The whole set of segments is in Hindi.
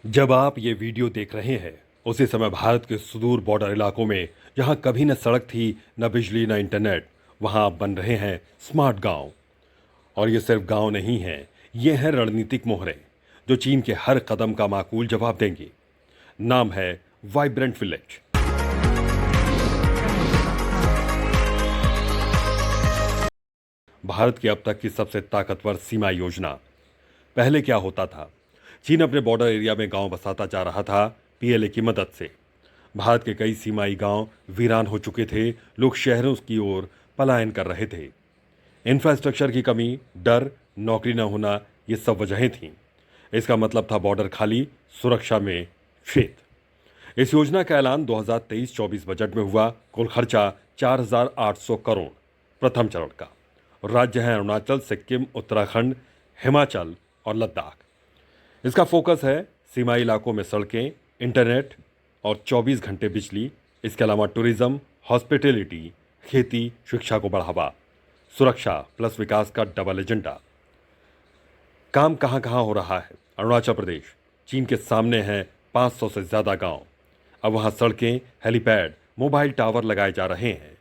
जब आप ये वीडियो देख रहे हैं उसी समय भारत के सुदूर बॉर्डर इलाकों में जहां कभी न सड़क थी न बिजली न इंटरनेट, वहां अब बन रहे हैं स्मार्ट गांव। और ये सिर्फ गांव नहीं हैं, ये हैं रणनीतिक मोहरे जो चीन के हर कदम का माकूल जवाब देंगे। नाम है वाइब्रेंट विलेज। भारत की अब तक की सबसे ताकतवर सीमा योजना। पहले क्या होता था? चीन अपने बॉर्डर एरिया में गांव बसाता जा रहा था पीएलए की मदद से। भारत के कई सीमाई गांव वीरान हो चुके थे, लोग शहरों की ओर पलायन कर रहे थे। इंफ्रास्ट्रक्चर की कमी, डर, नौकरी न होना, ये सब वजहें थीं। इसका मतलब था बॉर्डर खाली, सुरक्षा में खेत। इस योजना का ऐलान 2023-24 बजट में हुआ। कुल खर्चा 4,800 करोड़। प्रथम चरण का राज्य है अरुणाचल, सिक्किम, उत्तराखंड, हिमाचल और लद्दाख। इसका फोकस है सीमाई इलाकों में सड़कें, इंटरनेट और 24 घंटे बिजली। इसके अलावा टूरिज्म, हॉस्पिटैलिटी, खेती, शिक्षा को बढ़ावा, सुरक्षा प्लस विकास का डबल एजेंडा। काम कहां कहां हो रहा है? अरुणाचल प्रदेश, चीन के सामने है 500 से ज्यादा गांव। अब वहां सड़कें, हेलीपैड, मोबाइल टावर लगाए जा रहे हैं।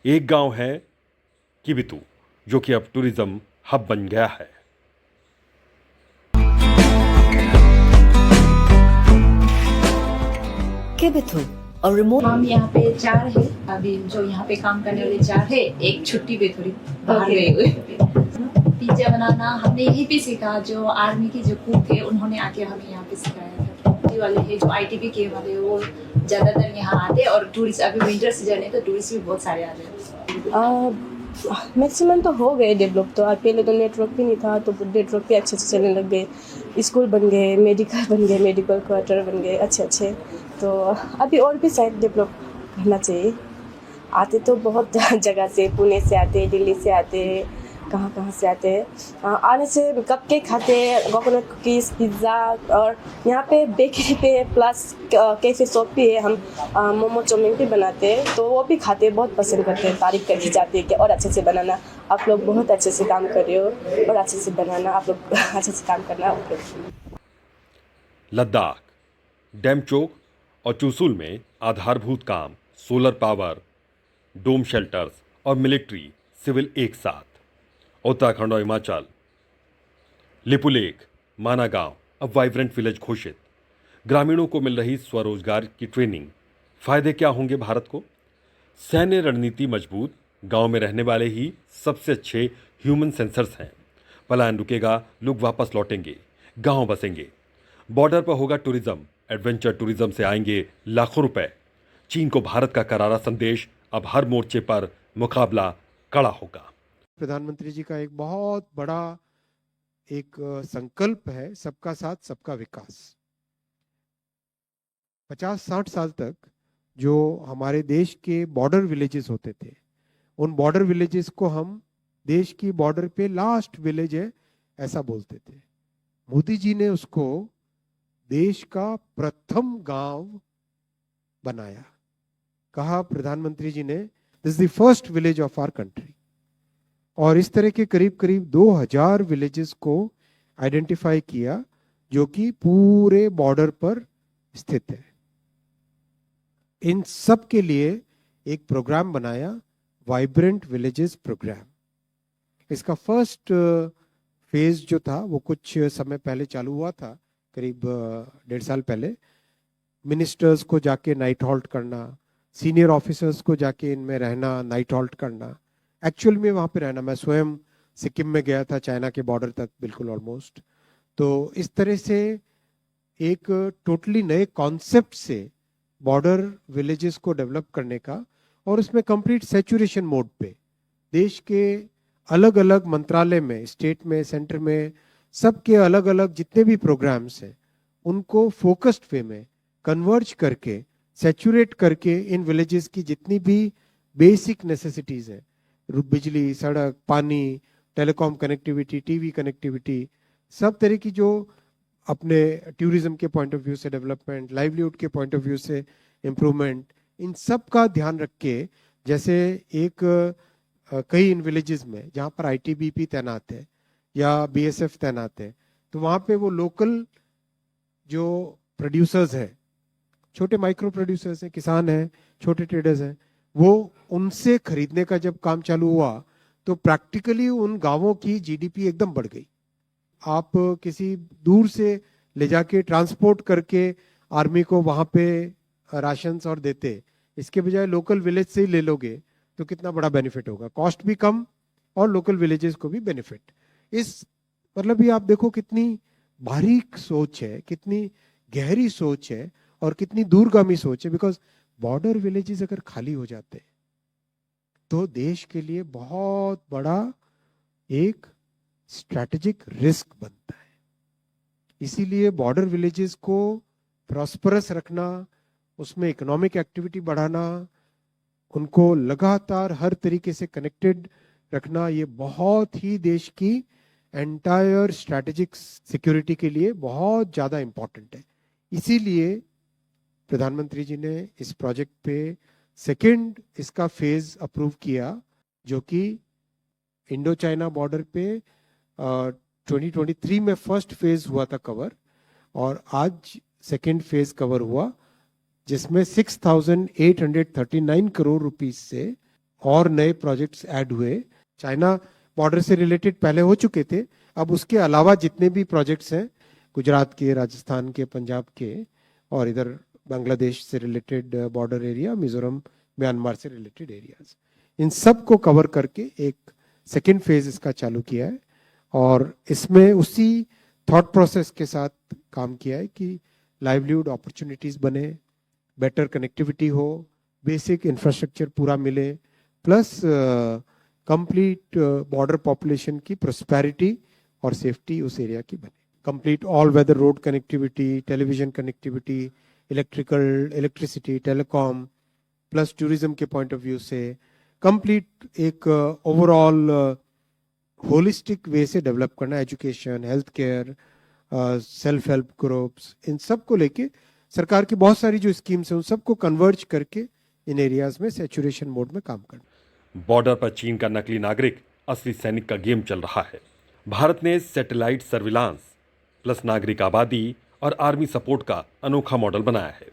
एक गांव है किबितू, जो कि अब टूरिज्म हब बन गया है। किबिथु और रिमोट। हम यहाँ पे 4 है अभी, जो यहाँ पे काम करने वाले 4 है। एक छुट्टी पे थोड़ी बाहर गए हुए। पिज्जा बनाना हमने यहीं पे सीखा। जो आर्मी के जो कुक थे उन्होंने आके हमें यहाँ पे सिखाया था। ये वाले है जो आईटीबी के वाले, वो ज्यादातर यहाँ आते। और टूरिस्ट अभी विंटर सीजन है तो टूरिस्ट भी बहुत सारे आ रहे हैं। मैक्सिमम तो हो गए डेवलप। तो पहले तो नेटवर्क भी नहीं था, तो नेटवर्क भी अच्छे से चलने लग गए। स्कूल बन गए, मेडिकल बन गए, मेडिकल क्वार्टर बन गए अच्छे अच्छे। तो अभी और भी शायद डेवलप करना चाहिए। आते तो बहुत जगह से, पुणे से आते, दिल्ली से आते, कहाँ से आते हैं। आने से कपकेक खाते, कोकोनट कुकीज़, पिज़्ज़ा। और यहाँ पे बेकरी पे प्लस कैफ़े शॉप भी है। हम मोमो चाउमीन भी बनाते हैं, तो वो भी खाते हैं, बहुत पसंद करते हैं, तारीफ़ करके जाते हैं कि और अच्छे से बनाना, आप लोग बहुत अच्छे से काम कर रहे हो, और अच्छे से बनाना, आप लोग अच्छे से काम करना। ओके। लद्दाख, डेमचोक और चुशुल में आधारभूत काम, सोलर पावर, डोम शेल्टर्स और मिलिट्री सिविल एक साथ। उत्तराखंड और हिमाचल, लिपुलेख, माना गांव अब वाइब्रेंट विलेज घोषित। ग्रामीणों को मिल रही स्वरोजगार की ट्रेनिंग। फायदे क्या होंगे भारत को? सैन्य रणनीति मजबूत, गांव में रहने वाले ही सबसे अच्छे ह्यूमन सेंसर्स हैं। पलायन रुकेगा, लोग वापस लौटेंगे, गांव बसेंगे। बॉर्डर पर होगा टूरिज्म, एडवेंचर टूरिज्म से आएंगे लाखों रुपए। चीन को भारत का करारा संदेश, अब हर मोर्चे पर मुकाबला कड़ा होगा। प्रधानमंत्री जी का एक बहुत बड़ा एक संकल्प है, सबका साथ सबका विकास। 50-60 साल तक जो हमारे देश के बॉर्डर विलेजेस होते थे, उन बॉर्डर विलेजेस को हम देश की बॉर्डर पे लास्ट विलेज है ऐसा बोलते थे। मोदी जी ने उसको देश का प्रथम गांव बनाया। कहा प्रधानमंत्री जी ने, this is the first village of our country. और इस तरह के करीब करीब 2000 विलेजेस को आइडेंटिफाई किया जो कि पूरे बॉर्डर पर स्थित है। इन सब के लिए एक प्रोग्राम बनाया, वाइब्रेंट विलेजेस प्रोग्राम। इसका फर्स्ट फेज जो था वो कुछ समय पहले चालू हुआ था, करीब 1.5 साल पहले। मिनिस्टर्स को जाके नाइट हॉल्ट करना, सीनियर ऑफिसर्स को जाके इनमें रहना, नाइट हॉल्ट करना, एक्चुअल में वहां पे रहना। मैं स्वयं सिक्किम में गया था, चाइना के बॉर्डर तक बिल्कुल ऑलमोस्ट। तो इस तरह से एक टोटली नए कॉन्सेप्ट से बॉर्डर विलेजेस को डेवलप करने का, और उसमें कंप्लीट सैचुरेशन मोड पे देश के अलग अलग मंत्रालय में, स्टेट में, सेंटर में, सबके अलग अलग जितने भी प्रोग्राम्स हैं उनको फोकस्ड वे में कन्वर्ज करके, सैचुरेट करके इन विलेजेस की जितनी भी बेसिक नेसेसिटीज हैं, बिजली, सड़क, पानी, टेलीकॉम कनेक्टिविटी, टीवी कनेक्टिविटी, सब तरह की जो अपने टूरिज्म के पॉइंट ऑफ व्यू से डेवलपमेंट, लाइवलीहुड के पॉइंट ऑफ व्यू से इम्प्रूवमेंट, इन सब का ध्यान रख के, जैसे एक कई इन विलेजेस में जहाँ पर आईटीबीपी तैनात है या बीएसएफ तैनात है, तो वहाँ पे वो लोकल जो प्रोड्यूसर्स हैं, छोटे माइक्रो प्रोड्यूसर्स हैं, किसान हैं, छोटे ट्रेडर्स हैं, वो उनसे खरीदने का जब काम चालू हुआ तो प्रैक्टिकली उन गांवों की जीडीपी एकदम बढ़ गई। आप किसी दूर से ले जाके ट्रांसपोर्ट करके आर्मी को वहां पे राशंस और देते, इसके बजाय लोकल विलेज से ही ले लोगे तो कितना बड़ा बेनिफिट होगा, कॉस्ट भी कम और लोकल विलेजेस को भी बेनिफिट। इस मतलब ये आप देखो कितनी बारीक सोच है, कितनी गहरी सोच है और कितनी दूरगामी सोच है। बिकॉज बॉर्डर विलेजेस अगर खाली हो जाते तो देश के लिए बहुत बड़ा एक स्ट्रैटेजिक रिस्क बनता है। इसीलिए बॉर्डर विलेजेस को प्रॉस्परस रखना, उसमें इकोनॉमिक एक्टिविटी बढ़ाना, उनको लगातार हर तरीके से कनेक्टेड रखना, ये बहुत ही देश की एंटायर स्ट्रैटेजिक सिक्योरिटी के लिए बहुत ज़्यादा इम्पोर्टेंट है। इसीलिए प्रधानमंत्री जी ने इस प्रोजेक्ट पे सेकेंड इसका फेज अप्रूव किया, जो कि इंडो चाइना बॉर्डर पे 2023 में फर्स्ट फेज हुआ था कवर, और आज सेकेंड फेज कवर हुआ, जिसमें 6,839 करोड़ रुपीस से और नए प्रोजेक्ट्स ऐड हुए। चाइना बॉर्डर से रिलेटेड पहले हो चुके थे, अब उसके अलावा जितने भी प्रोजेक्ट्स हैं, गुजरात के, राजस्थान के, पंजाब के, और इधर बांग्लादेश से related border area, Mizoram, Myanmar से रिलेटेड एरियाज, इन सब को कवर करके एक सेकेंड फेज इसका चालू किया है। और इसमें उसी थॉट प्रोसेस के साथ काम किया है कि लाइवलीहुड अपॉर्चुनिटीज बने, बेटर कनेक्टिविटी हो, बेसिक इंफ्रास्ट्रक्चर पूरा मिले, प्लस कंप्लीट बॉर्डर पॉपुलेशन की प्रोस्पेरिटी और सेफ्टी उस एरिया की बने। Complete all weather road connectivity, television connectivity, electricity, telecom, plus tourism के पॉइंट ऑफ व्यू से कंप्लीट एक ओवरऑल होलिस्टिक वे से डेवलप करना, education, health care, self help groups, इन सब को लेके सरकार की बहुत सारी जो स्कीम्स हैं उन सबको कन्वर्ज करके इन एरियाज में सैचुरेशन मोड में काम करना। बॉर्डर पर चीन का नकली नागरिक असली सैनिक का गेम चल रहा है। भारत ने सैटेलाइट सर्विलांस प्लस नागरिक आबादी और आर्मी सपोर्ट का अनोखा मॉडल बनाया है।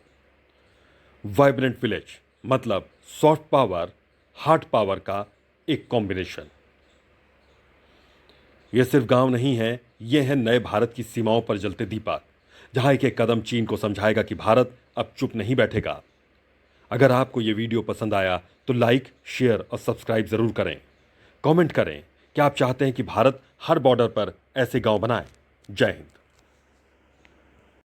वाइब्रेंट विलेज मतलब सॉफ्ट पावर हार्ड पावर का एक कॉम्बिनेशन। यह सिर्फ गांव नहीं है, यह है नए भारत की सीमाओं पर जलते दीपक, जहां एक एक कदम चीन को समझाएगा कि भारत अब चुप नहीं बैठेगा। अगर आपको यह वीडियो पसंद आया तो लाइक, शेयर और सब्सक्राइब जरूर करें। कमेंट करें कि आप चाहते हैं कि भारत हर बॉर्डर पर ऐसे गांव बनाए। जय हिंद।